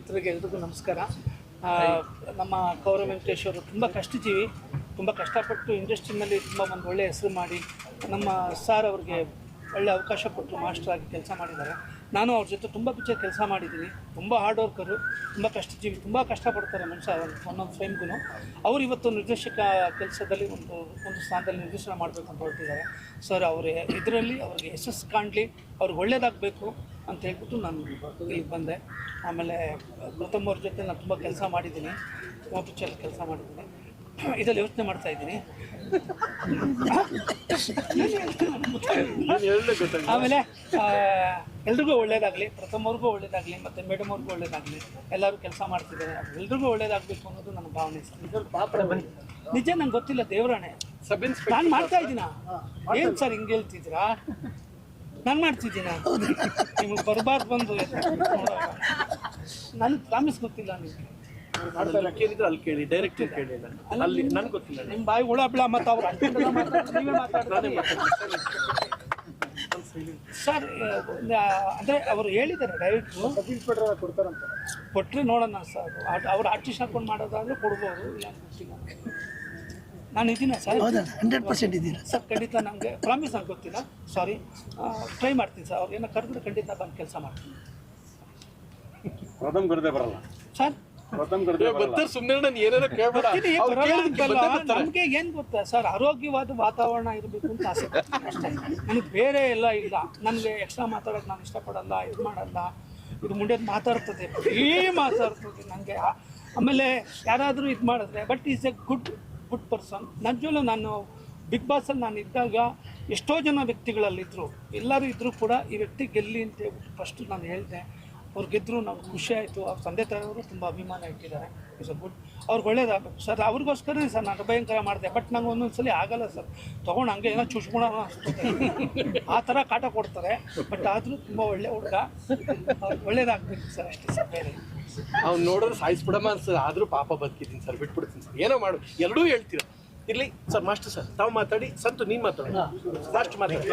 ಮಿತ್ರರಿಗೆ ಎಲ್ರಿಗೂ ನಮಸ್ಕಾರ. ನಮ್ಮ ಕೌರವ್ ವೆಂಕಟೇಶ್ ಅವರು ತುಂಬ ಕಷ್ಟಜೀವಿ, ತುಂಬ ಕಷ್ಟಪಟ್ಟು ಇಂಡಸ್ಟ್ರಿನಲ್ಲಿ ತುಂಬ ಒಂದು ಒಳ್ಳೆಯ ಹೆಸರು ಮಾಡಿ ನಮ್ಮ ಸಾರ್ ಅವ್ರಿಗೆ ಒಳ್ಳೆ ಅವಕಾಶ ಕೊಟ್ಟು ಮಾಸ್ಟರ್ ಆಗಿ ಕೆಲಸ ಮಾಡಿದ್ದಾರೆ. ನಾನು ಅವ್ರ ಜೊತೆ ತುಂಬ ಪಿಕ್ಚರ್ ಕೆಲಸ ಮಾಡಿದ್ದೀನಿ. ತುಂಬ ಹಾರ್ಡ್ ವರ್ಕರು, ತುಂಬ ಕಷ್ಟಜೀವಿ, ತುಂಬ ಕಷ್ಟಪಡ್ತಾರೆ ಮನುಷ್ಯ ಒಂದೊಂದು ಫ್ರೇಮ್ಗೂ. ಅವರು ಇವತ್ತು ನಿರ್ದೇಶಕ ಕೆಲಸದಲ್ಲಿ ಒಂದು ಸ್ಥಾನದಲ್ಲಿ ನಿರ್ದೇಶನ ಮಾಡಬೇಕು ಅಂತ ಹೊರಟಿದ್ದಾರೆ. ಸರ್ ಅವರ ಇದರಲ್ಲಿ ಅವ್ರಿಗೆ ಯಶಸ್ಸು ಕಾಣಲಿ, ಅವ್ರಿಗೆ ಒಳ್ಳೇದಾಗಬೇಕು ಅಂತ ಹೇಳ್ಬಿಟ್ಟು ನಾನು ಇಲ್ಲಿಗೆ ಬಂದೆ. ಆಮೇಲೆ ಪ್ರಥಮ್ ಅವ್ರ ಜೊತೆ ನಾನು ತುಂಬ ಕೆಲಸ ಮಾಡಿದ್ದೀನಿ, ತುಂಬ ಪಿಕ್ಚರ್ ಕೆಲಸ ಮಾಡಿದ್ದೀನಿ. ಇದರಲ್ಲಿ ಯೋಚನೆ ಮಾಡ್ತಾ ಇದ್ದೀನಿ. ಆಮೇಲೆ ಎಲ್ರಿಗೂ ಒಳ್ಳೇದಾಗಲಿ, ಪ್ರಥಮ್ ಅವ್ರಿಗೂ ಒಳ್ಳೇದಾಗಲಿ, ಮತ್ತು ಮೇಡಮ್ ಅವ್ರಿಗೂ ಒಳ್ಳೇದಾಗಲಿ. ಎಲ್ಲರೂ ಕೆಲಸ ಮಾಡ್ತಿದ್ದಾರೆ, ಎಲ್ರಿಗೂ ಒಳ್ಳೇದಾಗಬೇಕು ಅನ್ನೋದು ನನ್ನ ಭಾವನೆ ಸರ್. ನಿಜ ನಂಗೆ ಗೊತ್ತಿಲ್ಲ, ದೇವರಾಣೆ. ನಾನು ಮಾಡ್ತಾ ಇದ್ದೀನ? ಏನು ಸರ್ ಹಿಂಗೆ ಹೇಳ್ತಿದ್ದೀರಾ? ನಾನು ಮಾಡ್ತಿದ್ದೀನ? ನಿಮಗೆ ಬರಬಾರ್ದು ಬಂದು ನನಗೆ ಪ್ರಾಮಿಸ್ ಗೊತ್ತಿಲ್ಲ. ನಿಮಗೆ ಕೇಳಿದ್ರೆ ಅಲ್ಲಿ ಕೇಳಿ, ಡೈರೆಕ್ಟ್ ಕೇಳಿ. ಅಲ್ಲಿ ನನ್ಗೆ ಗೊತ್ತಿಲ್ಲ. ನಿಮ್ಮ ಬಾಯಿ ಹುಳ ಬಿಳ ಮತ್ತು ಅವ್ರು ನೀವೇ ಮಾತಾಡ್ತಾರೆ ಸರ್. ಅಂದರೆ ಅವರು ಹೇಳಿದ್ದಾರೆ ಡೈರೆಕ್ಟ್ರು ಕೊಟ್ಟರೆ ನೋಡೋಣ ಸರ್. ಅವ್ರು ಆರ್ಟಿಸ್ಟ್ ಹಾಕೊಂಡು ಮಾಡೋದಾದ್ರೆ ಕೊಡ್ಬೋದು, ಇಲ್ಲ ಗೊತ್ತಿಲ್ಲ. ನಾನು ಇದ್ದೀನ ಸರ್, 100% ಇದ್ದೀರಾ ಸರ್? ಖಂಡಿತ ನನಗೆ ಪ್ರಾಮಿಸ್ ನಂಗೆ ಗೊತ್ತಿಲ್ಲ, ಸಾರಿ. ಟ್ರೈ ಮಾಡ್ತೀನಿ ಸರ್. ಅವ್ರು ಏನೋ ಕರೆದ್ರೆ ಖಂಡಿತ ಬಂದು ಕೆಲಸ ಮಾಡ್ತೀನಿ ಸರ್. ನಮ್ಗೆ ಏನ್ ಗೊತ್ತಾ ಸರ್, ಆರೋಗ್ಯವಾದ ವಾತಾವರಣ ಇರಬೇಕು ಅಂತ ಆಸೆ ಅಷ್ಟೇ. ನನಗೆ ಬೇರೆ ಎಲ್ಲ ಇಲ್ಲ. ನನಗೆ ಎಕ್ಸ್ಟ್ರಾ ಮಾತಾಡೋಕೆ ನಾನು ಇಷ್ಟಪಡಲ್ಲ, ಇದು ಮಾಡಲ್ಲ. ಇದು ಮುಂದೆ ಮಾತಾಡ್ತದೆ, ಮಾತಾಡ್ತದೆ ನನಗೆ. ಆಮೇಲೆ ಯಾರಾದರೂ ಇದು ಮಾಡಿದ್ರೆ, but is a good person. ನಿಜವಲ್ಲೂ ನಾನು ಬಿಗ್ ಬಾಸಲ್ಲಿ ನಾನು ಇದ್ದಾಗ ಎಷ್ಟೋ ಜನ ವ್ಯಕ್ತಿಗಳಲ್ಲಿದ್ದರು, ಎಲ್ಲರೂ ಇದ್ದರೂ ಕೂಡ ಈ ವ್ಯಕ್ತಿ ಗೆಲ್ಲಿ ಅಂತ ಹೇಳ್ಬಿಟ್ಟು ಫಸ್ಟು ನಾನು ಹೇಳಿದೆ. ಅವ್ರು ಗೆದ್ದರು, ನಮ್ಗೆ ಖುಷಿ ಆಯಿತು. ಅವ್ರ ತಂದೆ ತಾಯಿಯವರು ತುಂಬ ಅಭಿಮಾನ ಇಟ್ಟಿದ್ದಾರೆ. Is a good. ಅವ್ರಿಗೆ ಒಳ್ಳೇದಾಗಬೇಕು ಸರ್. ಅವ್ರಿಗೋಸ್ಕರನೇ ಸರ್ ನಾನು ಭಯಂಕರ ಮಾಡಿದೆ. ಬಟ್ ನಂಗೆ ಒಂದೊಂದ್ಸಲಿ ಆಗಲ್ಲ ಸರ್, ತೊಗೊಂಡು ಹಂಗೆ ಏನೋ ಚುಚ್ಕೊಳ ಆ ಥರ ಕಾಟ ಕೊಡ್ತಾರೆ. ಬಟ್ ಆದರೂ ತುಂಬ ಒಳ್ಳೆ ಹುಡುಗ, ಒಳ್ಳೇದಾಗಬೇಕು ಸರ್, ಅಷ್ಟೇ ಸರ್. ಬೇರೆ ಅವ್ನು ನೋಡಿದ್ರೆ ಸಾಯಿಸ್ಬಿಡಮ್ಮ ಅನ್ಸರ್, ಆದರೂ ಪಾಪ ಬದುಕಿದ್ದೀನಿ ಸರ್, ಬಿಟ್ಬಿಡ್ತೀನಿ ಸರ್, ಏನೋ ಮಾಡು. ಎರಡೂ ಹೇಳ್ತೀರ. ಇರ್ಲಿ ಸರ್. ಮಾಸ್ಟರ್ ಸರ್ ತಾವು ಮಾತಾಡಿ, ಸಂತು ನೀನು ಮಾತಾಡಿ. ಲಾಸ್ಟ್ ಮಾತಾಡಿ.